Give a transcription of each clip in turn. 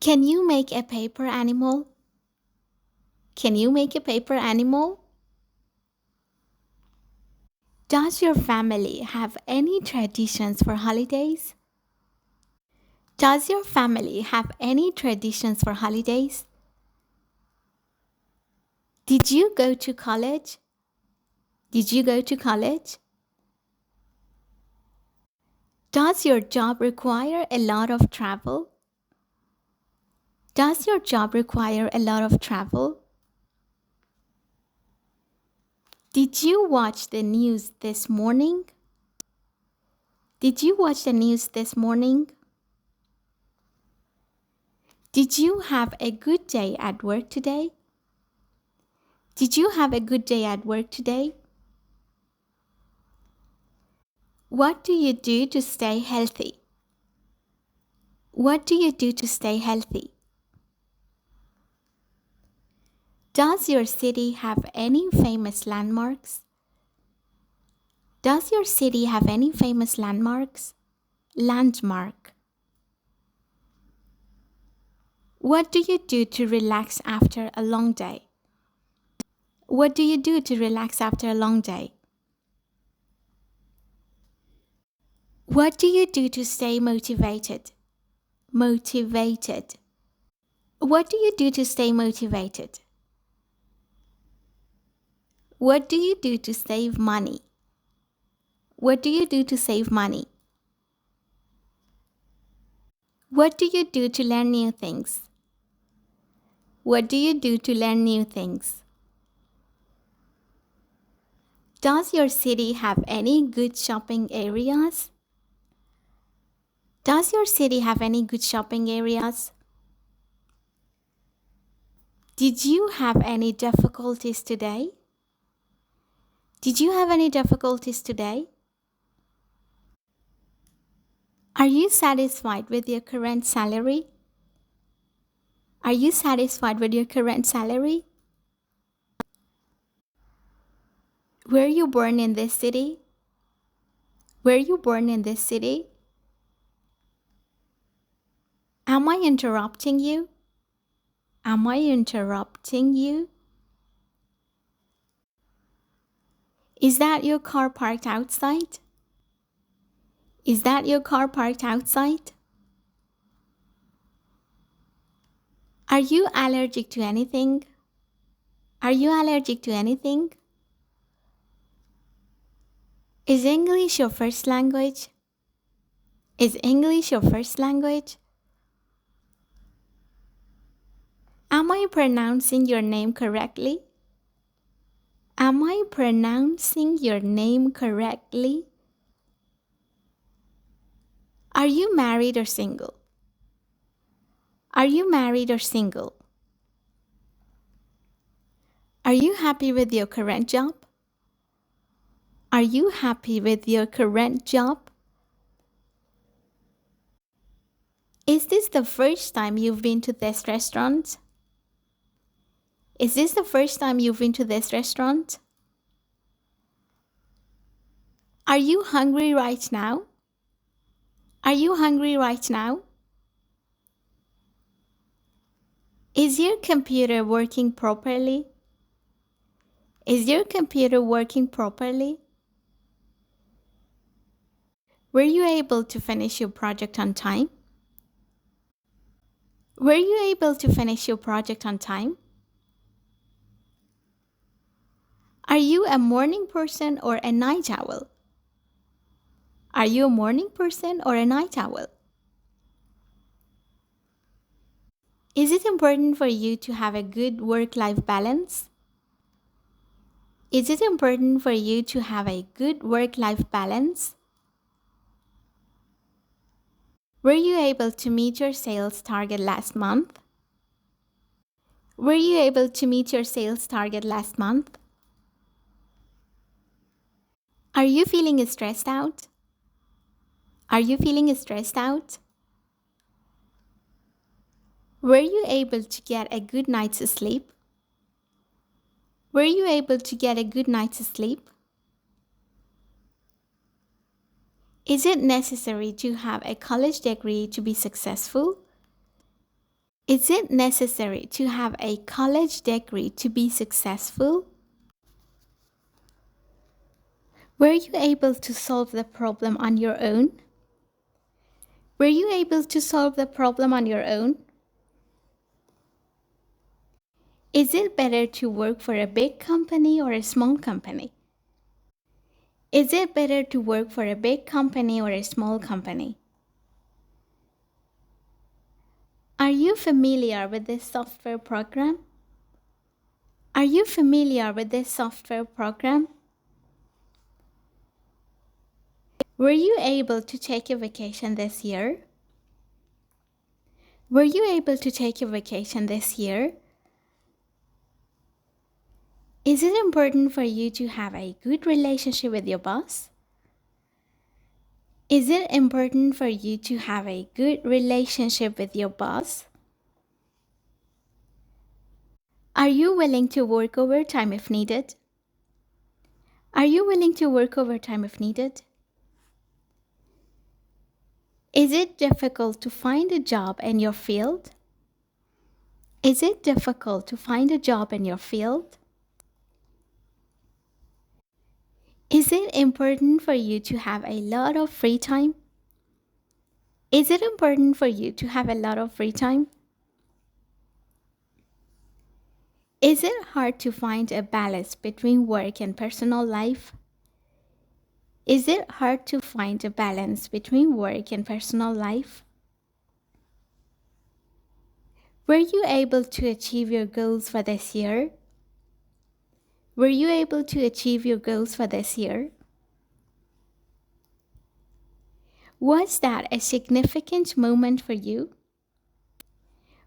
Can you make a paper animal? Can you make a paper animal? Does your family have any traditions for holidays? Does your family have any traditions for holidays? Did you go to college? Did you go to college? Does your job require a lot of travel? Does your job require a lot of travel? Did you watch the news this morning? Did you watch the news this morning? Did you have a good day at work today? Did you have a good day at work today? What do you do to stay healthy? What do you do to stay healthy? Does your city have any famous landmarks? Does your city have any famous landmarks? Landmark. What do you do to relax after a long day? What do you do to relax after a long day? What do you do to stay motivated? Motivated. What do you do to stay motivated? What do you do to save money? What do you do to save money? What do you do to learn new things? What do you do to learn new things? Does your city have any good shopping areas? Does your city have any good shopping areas? Did you have any difficulties today? Did you have any difficulties today? Are you satisfied with your current salary? Are you satisfied with your current salary? Were you born in this city? Were you born in this city? Am I interrupting you? Am I interrupting you? Is that your car parked outside? Is that your car parked outside? Are you allergic to anything? Are you allergic to anything? Is English your first language? Is English your first language? Am I pronouncing your name correctly? Am I pronouncing your name correctly? Are you married or single? Are you married or single? Are you happy with your current job? Are you happy with your current job? Is this the first time you've been to this restaurant? Is this the first time you've been to this restaurant? Are you hungry right now? Are you hungry right now? Is your computer working properly? Is your computer working properly? Were you able to finish your project on time? Were you able to finish your project on time? Are you a morning person or a night owl? Are you a morning person or a night owl? Is it important for you to have a good work-life balance? Is it important for you to have a good work-life balance? Were you able to meet your sales target last month? Were you able to meet your sales target last month? Are you feeling stressed out? Are you feeling stressed out? Were you able to get a good night's sleep? Were you able to get a good night's sleep? Is it necessary to have a college degree to be successful? Is it necessary to have a college degree to be successful? Were you able to solve the problem on your own? Were you able to solve the problem on your own? Is it better to work for a big company or a small company? Is it better to work for a big company or a small company? Are you familiar with this software program? Are you familiar with this software program? Were you able to take a vacation this year? Were you able to take a vacation this year? Is it important for you to have a good relationship with your boss? Is it important for you to have a good relationship with your boss? Are you willing to work overtime if needed? Are you willing to work overtime if needed? Is it difficult to find a job in your field? Is it difficult to find a job in your field? Is it important for you to have a lot of free time? Is it important for you to have a lot of free time? Is it hard to find a balance between work and personal life? Is it hard to find a balance between work and personal life? Were you able to achieve your goals for this year? Were you able to achieve your goals for this year? Was that a significant moment for you?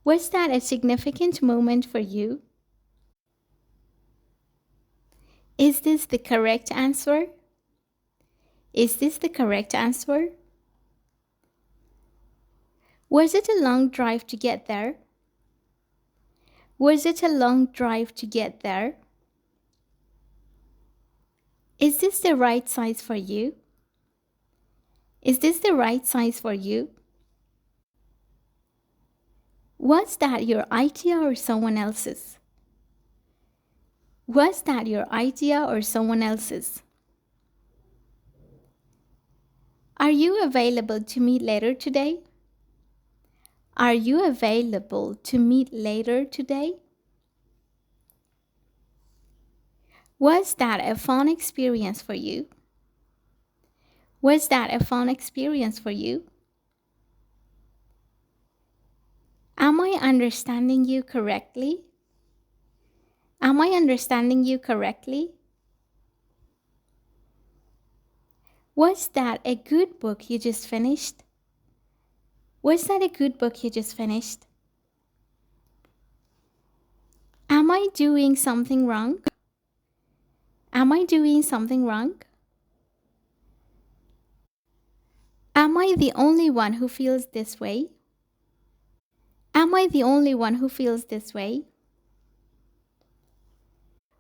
Was that a significant moment for you? Is this the correct answer? Is this the correct answer? Was it a long drive to get there? Was it a long drive to get there? Is this the right size for you? Is this the right size for you? Was that your idea or someone else's? Was that your idea or someone else's? Are you available to meet later today? Are you available to meet later today? Was that a fun experience for you? Was that a fun experience for you? Am I understanding you correctly? Am I understanding you correctly? Was that a good book you just finished? Was that a good book you just finished? Am I doing something wrong? Am I doing something wrong? Am I the only one who feels this way? Am I the only one who feels this way?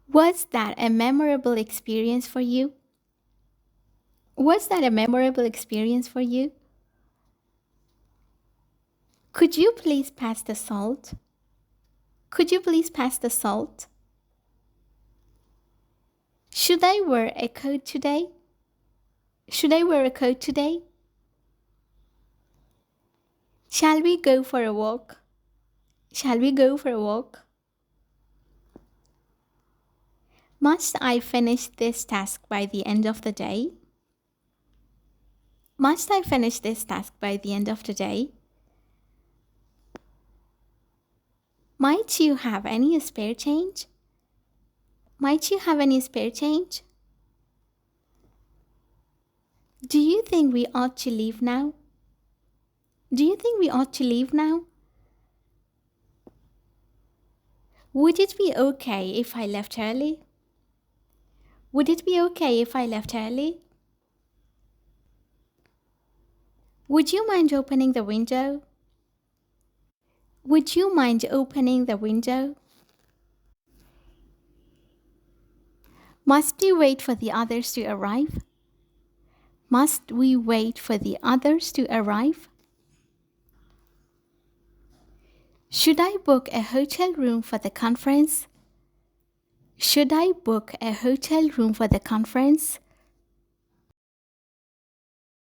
Was that a memorable experience for you? Was that a memorable experience for you? Could you please pass the salt? Could you please pass the salt? Should I wear a coat today? Should I wear a coat today? Shall we go for a walk? Shall we go for a walk? Must I finish this task by the end of the day? Must I finish this task by the end of the day? Might you have any spare change? Might you have any spare change? Do you think we ought to leave now? Do you think we ought to leave now? Would it be okay if I left early? Would it be okay if I left early? Would you mind opening the window? Would you mind opening the window? Must we wait for the others to arrive? Must we wait for the others to arrive? Should I book a hotel room for the conference? Should I book a hotel room for the conference?